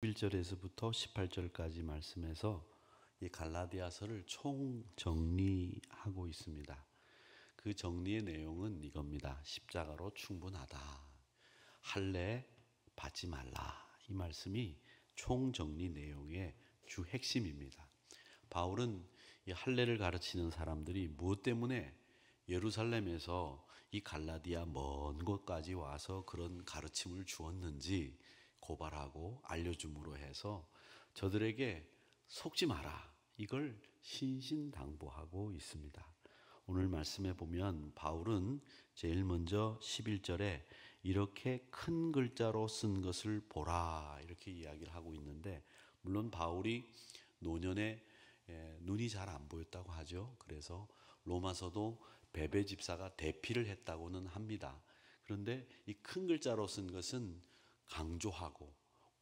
11절에서부터 18절까지 말씀에서 이 갈라디아서를 총 정리하고 있습니다. 그 정리의 내용은 이겁니다. 십자가로 충분하다. 할례 받지 말라. 이 말씀이 총 정리 내용의 주 핵심입니다. 바울은 이 할례를 가르치는 사람들이 무엇 때문에 예루살렘에서 이 갈라디아 먼 곳까지 와서 그런 가르침을 주었는지 고발하고 알려줌으로 해서 저들에게 속지 마라, 이걸 신신당부하고 있습니다. 오늘 말씀에 보면 바울은 제일 먼저 11절에 이렇게 큰 글자로 쓴 것을 보라, 이렇게 이야기를 하고 있는데, 물론 바울이 노년에 눈이 잘 안 보였다고 하죠. 그래서 로마서도 베베 집사가 대피를 했다고는 합니다. 그런데 이 큰 글자로 쓴 것은 강조하고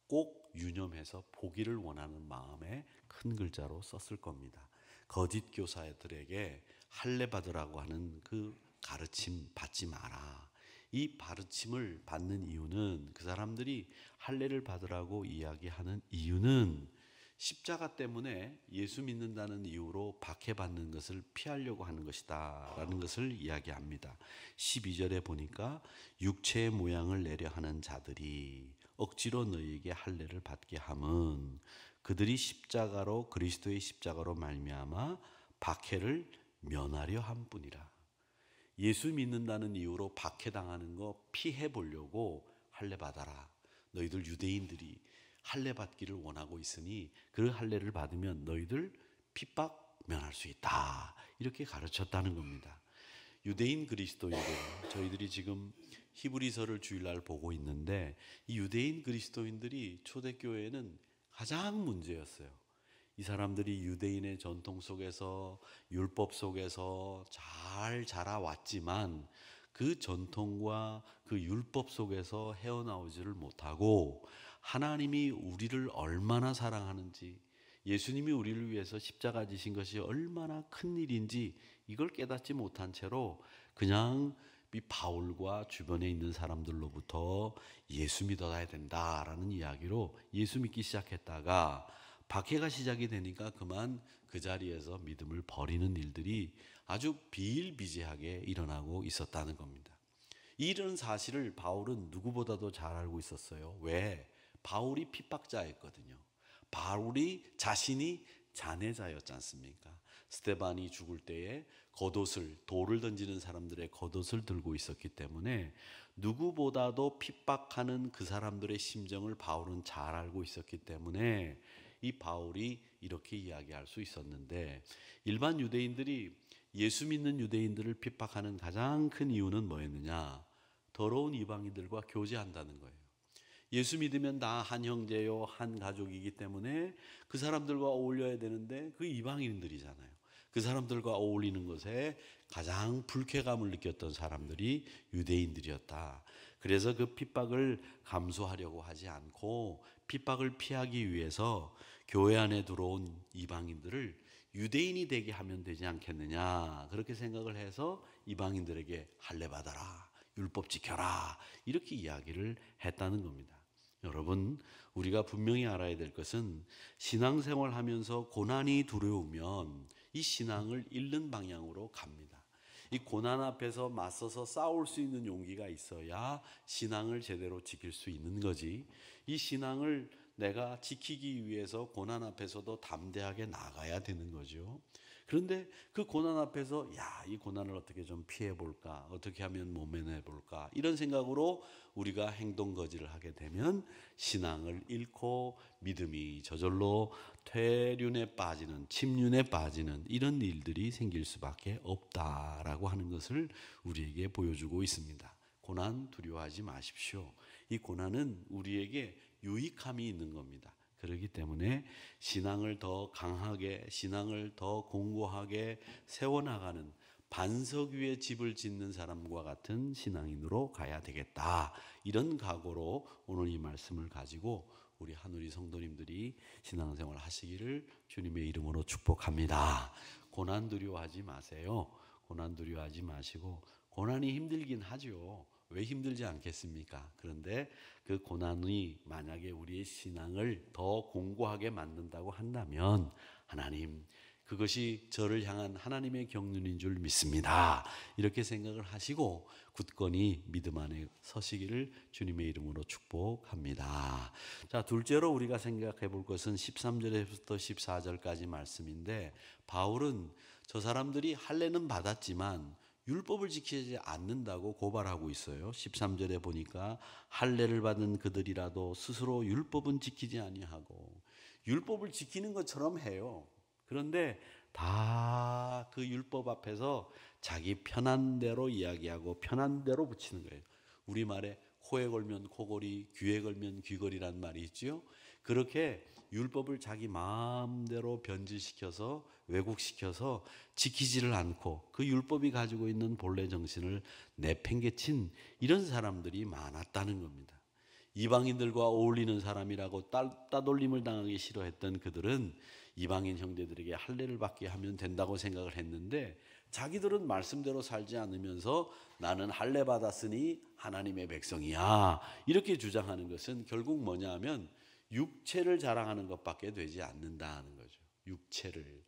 꼭 유념해서 보기를 원하는 마음에 큰 글자로 썼을 겁니다. 거짓 교사들에게 할례 받으라고 하는 그 가르침 받지 마라. 이 가르침을 받는 이유는, 그 사람들이 할례를 받으라고 이야기하는 이유는 십자가 때문에 예수 믿는다는 이유로 박해받는 것을 피하려고 하는 것이다 라는 것을 이야기합니다. 12절에 보니까 육체의 모양을 내려 하는 자들이 억지로 너희에게 할례를 받게 함은 그들이 십자가로, 그리스도의 십자가로 말미암아 박해를 면하려 함뿐이라. 예수 믿는다는 이유로 박해당하는 거 피해 보려고 할례 받아라. 너희들 유대인들이 할례 받기를 원하고 있으니 그 할례를 받으면 너희들 핍박 면할 수 있다, 이렇게 가르쳤다는 겁니다. 유대인 그리스도인들, 저희들이 지금 히브리서를 주일날 보고 있는데 이 유대인 그리스도인들이 초대교회에는 가장 문제였어요. 이 사람들이 유대인의 전통 속에서, 율법 속에서 잘 자라왔지만 그 전통과 그 율법 속에서 헤어나오지를 못하고, 하나님이 우리를 얼마나 사랑하는지, 예수님이 우리를 위해서 십자가 지신 것이 얼마나 큰 일인지 이걸 깨닫지 못한 채로 그냥 이 바울과 주변에 있는 사람들로부터 예수 믿어야 된다라는 이야기로 예수 믿기 시작했다가 박해가 시작이 되니까 그만 그 자리에서 믿음을 버리는 일들이 아주 비일비재하게 일어나고 있었다는 겁니다. 이런 사실을 바울은 누구보다도 잘 알고 있었어요. 왜? 바울이 핍박자였거든요. 바울이 자신이 잔해자였지 않습니까? 스데반이 죽을 때에 겉옷을, 돌을 던지는 사람들의 겉옷을 들고 있었기 때문에 누구보다도 핍박하는 그 사람들의 심정을 바울은 잘 알고 있었기 때문에 이 바울이 이렇게 이야기할 수 있었는데, 일반 유대인들이 예수 믿는 유대인들을 핍박하는 가장 큰 이유는 뭐였느냐? 더러운 이방인들과 교제한다는 거예요. 예수 믿으면 다 한 형제요, 한 가족이기 때문에 그 사람들과 어울려야 되는데 그 이방인들이잖아요. 그 사람들과 어울리는 것에 가장 불쾌감을 느꼈던 사람들이 유대인들이었다. 그래서 그 핍박을 감수하려고 하지 않고 핍박을 피하기 위해서 교회 안에 들어온 이방인들을 유대인이 되게 하면 되지 않겠느냐, 그렇게 생각을 해서 이방인들에게 할례 받아라, 율법 지켜라, 이렇게 이야기를 했다는 겁니다. 여러분, 우리가 분명히 알아야 될 것은 신앙생활 하면서 고난이 두려우면 이 신앙을 잃는 방향으로 갑니다. 이 고난 앞에서 맞서서 싸울 수 있는 용기가 있어야 신앙을 제대로 지킬 수 있는 거지, 이 신앙을 내가 지키기 위해서 고난 앞에서도 담대하게 나가야 되는 거죠. 그런데 그 고난 앞에서 이 고난을 어떻게 좀 피해볼까, 어떻게 하면 모면해볼까, 이런 생각으로 우리가 행동거지를 하게 되면 신앙을 잃고 믿음이 저절로 퇴륜에 빠지는, 침륜에 빠지는 이런 일들이 생길 수밖에 없다라고 하는 것을 우리에게 보여주고 있습니다. 고난 두려워하지 마십시오. 이 고난은 우리에게 유익함이 있는 겁니다. 그렇기 때문에 신앙을 더 강하게, 신앙을 더 공고하게 세워나가는, 반석 위에 집을 짓는 사람과 같은 신앙인으로 가야 되겠다, 이런 각오로 오늘 이 말씀을 가지고 우리 한우리 성도님들이 신앙생활 하시기를 주님의 이름으로 축복합니다. 고난 두려워하지 마세요. 고난 두려워하지 마시고, 고난이 힘들긴 하죠. 왜 힘들지 않겠습니까? 그런데 그 고난이 만약에 우리의 신앙을 더 공고하게 만든다고 한다면 하나님, 그것이 저를 향한 하나님의 경륜인 줄 믿습니다. 이렇게 생각을 하시고 굳건히 믿음 안에 서시기를 주님의 이름으로 축복합니다. 자, 둘째로 우리가 생각해 볼 것은 13절에부터 14절까지 말씀인데, 바울은 저 사람들이 할례는 받았지만 율법을 지키지 않는다고 고발하고 있어요. 13절에 보니까 할례를 받은 그들이라도 스스로 율법은 지키지 아니하고, 율법을 지키는 것처럼 해요. 그런데 다 그 율법 앞에서 자기 편한 대로 이야기하고 편한 대로 붙이는 거예요. 우리말에 코에 걸면 코걸이, 귀에 걸면 귀걸이란 말이 있죠. 그렇게 율법을 자기 마음대로 변질시켜서 왜곡시켜서 지키지를 않고 그 율법이 가지고 있는 본래 정신을 내팽개친 이런 사람들이 많았다는 겁니다. 이방인들과 어울리는 사람이라고 따돌림을 당하기 싫어했던 그들은 이방인 형제들에게 할례를 받게 하면 된다고 생각을 했는데, 자기들은 말씀대로 살지 않으면서 나는 할례 받았으니 하나님의 백성이야 이렇게 주장하는 것은 결국 뭐냐 하면 육체를 자랑하는 것밖에 되지 않는다는 거죠. 육체를.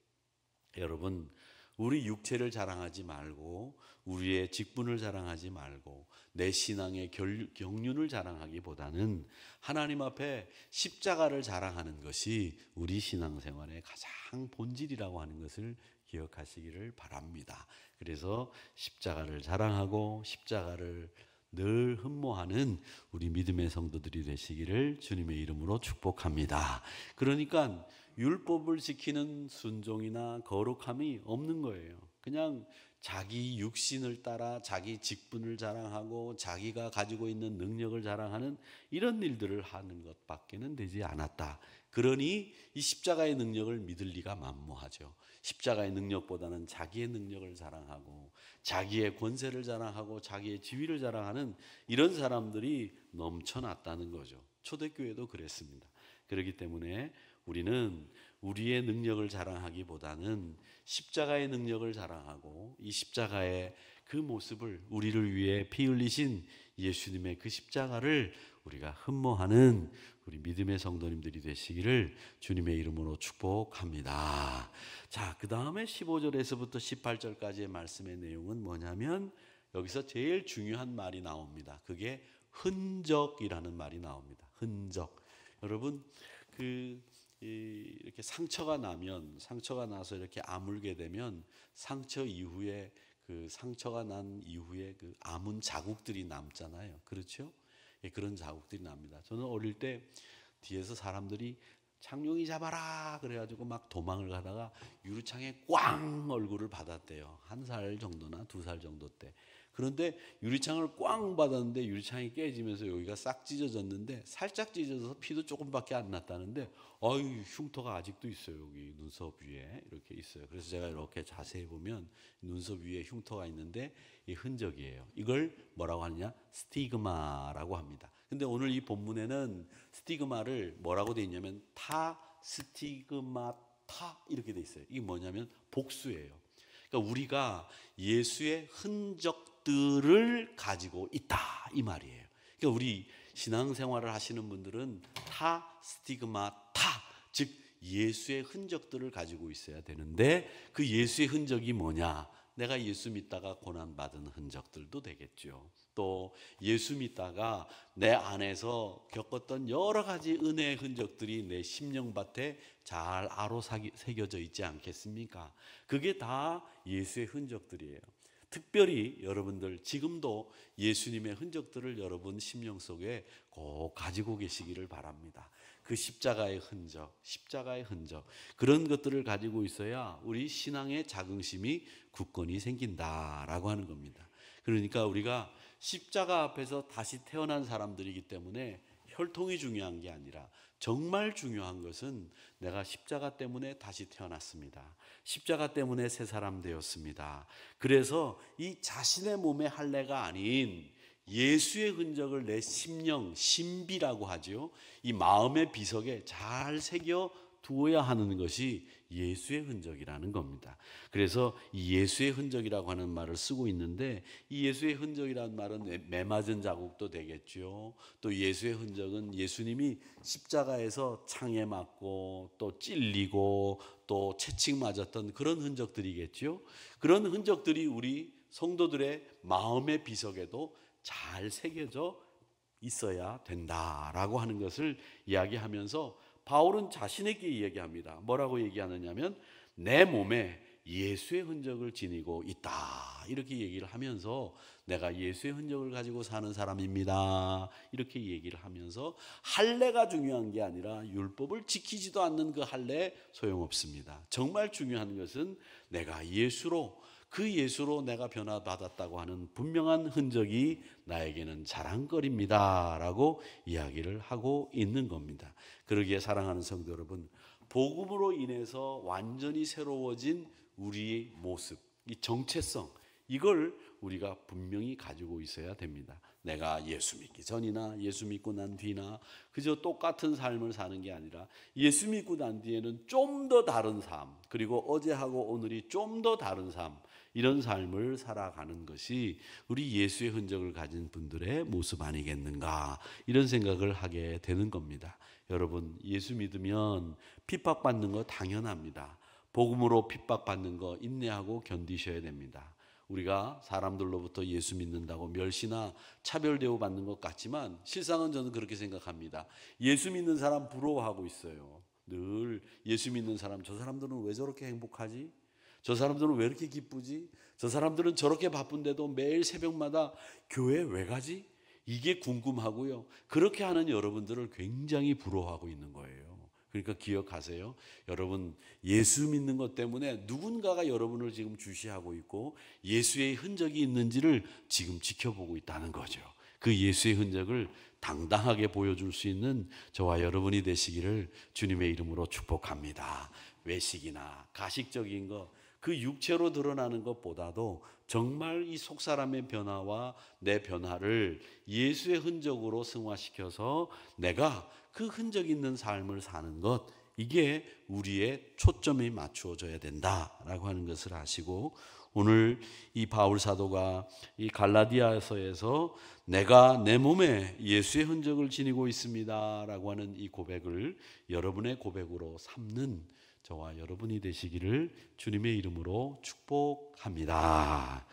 여러분, 우리 육체를 자랑하지 말고 우리의 직분을 자랑하지 말고 내 신앙의 경륜을 자랑하기보다는 하나님 앞에 십자가를 자랑하는 것이 우리 신앙생활의 가장 본질이라고 하는 것을 기억하시기를 바랍니다. 그래서 십자가를 자랑하고 십자가를 늘 흠모하는 우리 믿음의 성도들이 되시기를 주님의 이름으로 축복합니다. 그러니까 율법을 지키는 순종이나 거룩함이 없는 거예요. 그냥 자기 육신을 따라 자기 직분을 자랑하고 자기가 가지고 있는 능력을 자랑하는 이런 일들을 하는 것밖에는 되지 않았다. 그러니 이 십자가의 능력을 믿을 리가 만무하죠. 십자가의 능력보다는 자기의 능력을 자랑하고 자기의 권세를 자랑하고 자기의 지위를 자랑하는 이런 사람들이 넘쳐났다는 거죠. 초대교회도 그랬습니다. 그렇기 때문에 우리는 우리의 능력을 자랑하기보다는 십자가의 능력을 자랑하고 이 십자가의 그 모습을, 우리를 위해 피 흘리신 예수님의 그 십자가를 우리가 흠모하는 우리 믿음의 성도님들이 되시기를 주님의 이름으로 축복합니다. 자, 그 다음에 15절에서부터 18절까지의 말씀의 내용은 뭐냐면 여기서 제일 중요한 말이 나옵니다. 그게 흔적이라는 말이 나옵니다. 흔적. 여러분, 이렇게 상처가 나서 이렇게 아물게 되면 상처 이후에 그 상처가 난 이후에 그 아문 자국들이 남잖아요. 그렇죠? 예, 그런 자국들이 납니다. 저는 어릴 때 뒤에서 사람들이 창룡이 잡아라 그래가지고 막 도망을 가다가 유리창에 꽝 얼굴을 받았대요. 1살 정도나 2살 정도 때. 그런데 유리창을 꽝 받았는데 유리창이 깨지면서 여기가 싹 찢어졌는데, 살짝 찢어져서 피도 조금밖에 안 났다는데, 흉터가 아직도 있어요. 여기 눈썹 위에 이렇게 있어요. 그래서 제가 이렇게 자세히 보면 눈썹 위에 흉터가 있는데 이 흔적이에요. 이걸 뭐라고 하느냐? 스티그마라고 합니다. 근데 오늘 이 본문에는 스티그마를 뭐라고 돼 있냐면 스티그마타 이렇게 돼 있어요. 이게 뭐냐면 복수예요. 그러니까 우리가 예수의 흔적들을 가지고 있다 이 말이에요. 그러니까 우리 신앙생활을 하시는 분들은 스티그마타, 즉 예수의 흔적들을 가지고 있어야 되는데, 그 예수의 흔적이 뭐냐? 내가 예수 믿다가 고난받은 흔적들도 되겠죠. 또 예수 믿다가 내 안에서 겪었던 여러 가지 은혜의 흔적들이 내 심령밭에 잘 아로새겨져 있지 않겠습니까? 그게 다 예수의 흔적들이에요. 특별히 여러분들 지금도 예수님의 흔적들을 여러분 심령 속에 꼭 가지고 계시기를 바랍니다. 그 십자가의 흔적, 그런 것들을 가지고 있어야 우리 신앙의 자긍심이 굳건히 생긴다라고 하는 겁니다. 그러니까 우리가 십자가 앞에서 다시 태어난 사람들이기 때문에 혈통이 중요한 게 아니라 정말 중요한 것은 내가 십자가 때문에 다시 태어났습니다. 십자가 때문에 새 사람 되었습니다. 그래서 이 자신의 몸의 할례가 아닌 예수의 흔적을 내 심령, 신비라고 하죠. 이 마음의 비석에 잘 새겨 두어야 하는 것이 예수의 흔적이라는 겁니다. 그래서 이 예수의 흔적이라고 하는 말을 쓰고 있는데, 이 예수의 흔적이라는 말은 매맞은 자국도 되겠죠. 또 예수의 흔적은 예수님이 십자가에서 창에 맞고 또 찔리고 또 채찍 맞았던 그런 흔적들이겠죠. 그런 흔적들이 우리 성도들의 마음의 비석에도 잘 새겨져 있어야 된다라고 하는 것을 이야기하면서 바울은 자신에게 이야기합니다. 뭐라고 얘기하느냐면 내 몸에 예수의 흔적을 지니고 있다, 이렇게 얘기를 하면서 내가 예수의 흔적을 가지고 사는 사람입니다, 이렇게 얘기를 하면서 할례가 중요한 게 아니라 율법을 지키지도 않는 그 할례 소용없습니다. 정말 중요한 것은 내가 그 예수로 내가 변화받았다고 하는 분명한 흔적이 나에게는 자랑거리입니다 라고 이야기를 하고 있는 겁니다. 그러기에 사랑하는 성도 여러분, 복음으로 인해서 완전히 새로워진 우리의 모습, 이 정체성, 이걸 우리가 분명히 가지고 있어야 됩니다. 내가 예수 믿기 전이나 예수 믿고 난 뒤나 그저 똑같은 삶을 사는 게 아니라 예수 믿고 난 뒤에는 좀 더 다른 삶, 그리고 어제하고 오늘이 좀 더 다른 삶, 이런 삶을 살아가는 것이 우리 예수의 흔적을 가진 분들의 모습 아니겠는가, 이런 생각을 하게 되는 겁니다. 여러분, 예수 믿으면 핍박받는 거 당연합니다. 복음으로 핍박받는 거 인내하고 견디셔야 됩니다. 우리가 사람들로부터 예수 믿는다고 멸시나 차별 대우받는 것 같지만 실상은 저는 그렇게 생각합니다. 예수 믿는 사람 부러워하고 있어요. 늘 예수 믿는 사람, 저 사람들은 왜 저렇게 행복하지? 저 사람들은 왜 이렇게 기쁘지? 저 사람들은 저렇게 바쁜데도 매일 새벽마다 교회 왜 가지? 이게 궁금하고요. 그렇게 하는 여러분들을 굉장히 부러워하고 있는 거예요. 그러니까 기억하세요. 여러분, 예수 믿는 것 때문에 누군가가 여러분을 지금 주시하고 있고 예수의 흔적이 있는지를 지금 지켜보고 있다는 거죠. 그 예수의 흔적을 당당하게 보여줄 수 있는 저와 여러분이 되시기를 주님의 이름으로 축복합니다. 외식이나 가식적인 것, 그 육체로 드러나는 것보다도 정말 이 속사람의 변화와 내 변화를 예수의 흔적으로 승화시켜서 내가 그 흔적 있는 삶을 사는 것, 이게 우리의 초점이 맞추어져야 된다라고 하는 것을 아시고, 오늘 이 바울 사도가 이 갈라디아서에서 내가 내 몸에 예수의 흔적을 지니고 있습니다라고 하는 이 고백을 여러분의 고백으로 삼는 저와 여러분이 되시기를 주님의 이름으로 축복합니다.